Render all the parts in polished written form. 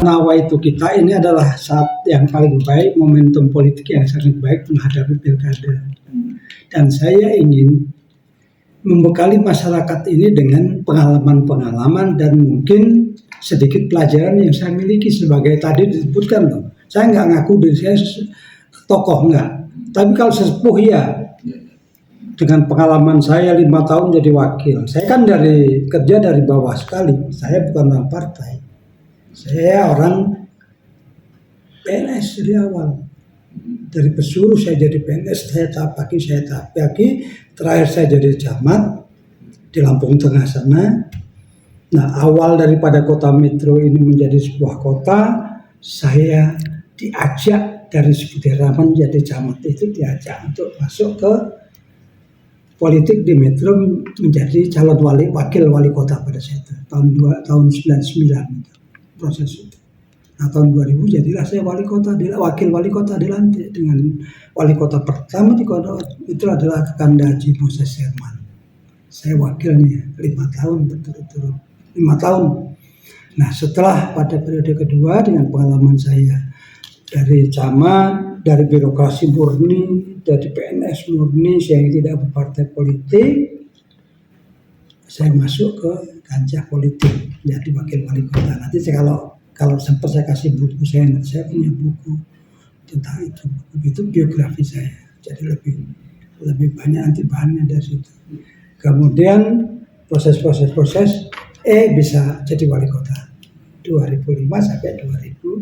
Nawaitu kita ini adalah saat yang paling baik, momentum politik yang sangat baik menghadapi pilkada. Dan saya ingin membekali masyarakat ini dengan pengalaman-pengalaman dan mungkin sedikit pelajaran yang saya miliki sebagai tadi disebutkan loh. Saya nggak ngaku diri saya tokoh, nggak. Tapi kalau sesepuh ya, dengan pengalaman saya 5 tahun jadi wakil. Saya kan kerja dari bawah sekali. Saya bukan orang partai. Saya orang PNS dari awal. Dari pesuruh saya jadi PNS, saya tapaki, terakhir saya jadi camat di Lampung Tengah sana. Nah, awal daripada kota Metro ini menjadi sebuah kota, saya diajak dari Seputiraman jadi camat itu, diajak untuk masuk ke politik di Metro menjadi calon wakil wali kota pada saat itu, tahun 99 proses itu. Nah, tahun 2000 jadilah saya wakil wali kota dilantik dengan wali kota pertama di kota itu adalah Kakanda Haji Moses Herman. Saya wakilnya 5 tahun berturut-turut, 5 tahun. Nah, setelah pada periode kedua dengan pengalaman saya dari camat, dari birokrasi murni, dari PNS murni, saya tidak berpartai politik, saya masuk ke kancah politik, jadi wakil wali kota. Nanti saya kalau sempat saya kasih buku saya punya buku tentang itu biografi saya, jadi lebih banyak nanti bahannya dari situ. Kemudian proses bisa jadi wali kota 2005 sampai 2010.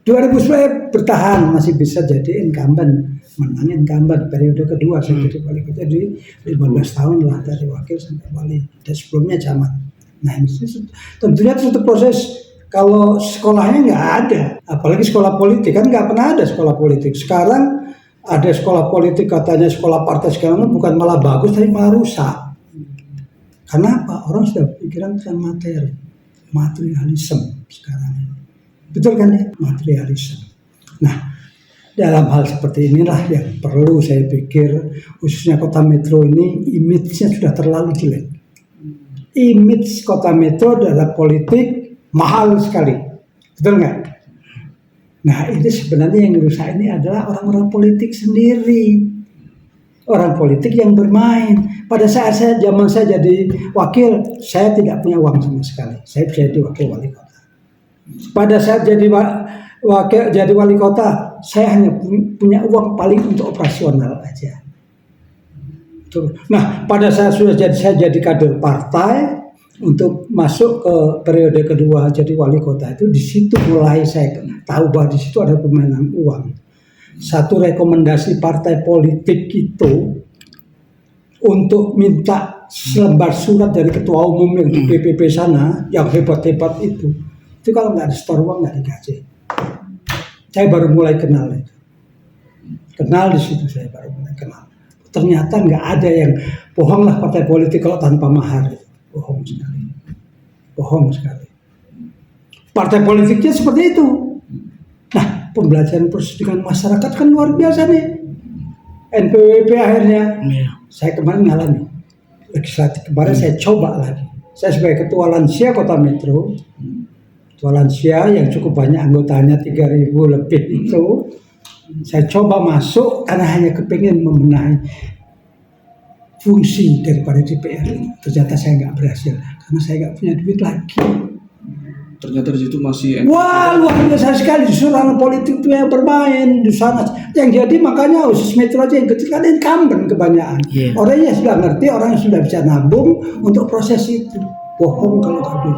2010 bertahan, masih bisa jadi incumbent, menang incumbent periode kedua saya jadi wali kota, jadi 15 tahun lah dari wakil sampai wali, dan sebelumnya camat. Nah, ini tentunya itu proses. Kalau sekolahnya nggak ada, apalagi sekolah politik, kan nggak pernah ada sekolah politik. Sekarang ada sekolah politik katanya sekolah partai sekarang bukan malah bagus tapi malah rusak. Karena apa? Orang sudah pikiran tentang materialisme sekarang. Betul kan ya? Materialisme. Nah, dalam hal seperti inilah yang perlu saya pikir, khususnya kota Metro ini image-nya sudah terlalu jelek. Image kota Metro adalah politik mahal sekali. Betul nggak? Nah, ini sebenarnya yang rusak ini adalah orang-orang politik sendiri. Orang politik yang bermain. Pada saat zaman saya jadi wakil, saya tidak punya uang sama sekali. Saya bisa jadi wakil wali kota. Pada saat jadi wali kota, saya hanya punya uang paling untuk operasional aja. Nah, pada saat saya jadi kader partai untuk masuk ke periode kedua jadi wali kota itu, di situ mulai saya tahu bahwa di situ ada permainan uang. Satu rekomendasi partai politik itu untuk minta selembar surat dari ketua umum yang di PPP sana, yang hebat-hebat itu kalau nggak di store uang nggak dikasih. Saya baru mulai kenal itu. Kenal di situ saya baru mulai kenal. Ternyata nggak ada yang bohonglah partai politik kalau tanpa mahar. Bohong sekali. Partai politiknya seperti itu. Nah, pembelajaran proses dengan masyarakat kan luar biasa nih. NPWP akhirnya. Saya kemarin ngalami. Legislatif kemarin saya coba lagi. Saya sebagai ketua lansia kota Metro. Ketua lansia yang cukup banyak anggotanya 3.000 lebih itu. Saya coba masuk karena hanya kepingin membenahi fungsi daripada DPR ini. Ternyata saya nggak berhasil karena saya nggak punya duit lagi. Ternyata di situ masih wah, luar biasa sekali, justru orang politik itu yang bermain di sana. Yang jadi makanya khusus Metro aja yang kecil kan incumbent kebanyakan. Orang yang sudah ngerti, orang yang sudah bisa nabung untuk proses itu. Bohong kalau tadi.